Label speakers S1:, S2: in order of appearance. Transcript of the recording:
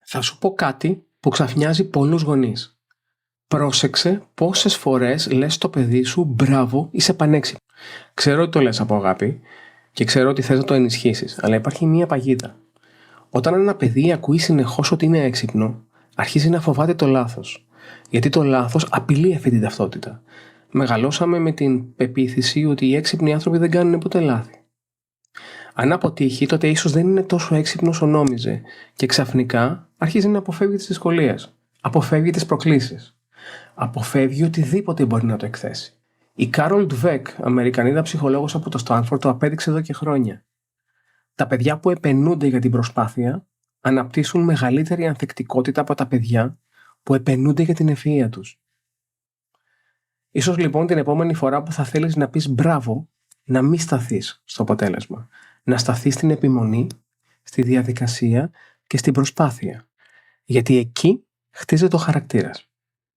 S1: Θα σου πω κάτι που ξαφνιάζει πολλούς γονείς. Πρόσεξε πόσες φορές λες στο παιδί σου «μπράβο, είσαι πανέξυπνο». Ξέρω ότι το λες από αγάπη και ξέρω ότι θες να το ενισχύσεις, αλλά υπάρχει μία παγίδα. Όταν ένα παιδί ακούει συνεχώς ότι είναι έξυπνο, αρχίζει να φοβάται το λάθος. Γιατί το λάθος απειλεί αυτή την ταυτότητα. Μεγαλώσαμε με την πεποίθηση ότι οι έξυπνοι άνθρωποι δεν κάνουν ποτέ λάθη. Αν αποτύχει, τότε ίσως δεν είναι τόσο έξυπνο όσο νόμιζε και ξαφνικά αρχίζει να αποφεύγει τις δυσκολίες. Αποφεύγει τις προκλήσεις. Αποφεύγει οτιδήποτε μπορεί να το εκθέσει. Η Κάρολ Ντβεκ, Αμερικανίδα ψυχολόγος από το Στάνφορντ, το απέδειξε εδώ και χρόνια. Τα παιδιά που επενούνται για την προσπάθεια αναπτύσσουν μεγαλύτερη ανθεκτικότητα από τα παιδιά που επενούνται για την ευφυΐα τους. Ίσως λοιπόν την επόμενη φορά που θα θέλεις να πεις μπράβο, να μην σταθείς στο αποτέλεσμα. Να σταθείς στην επιμονή, στη διαδικασία και στην προσπάθεια. Γιατί εκεί χτίζεται ο χαρακτήρας.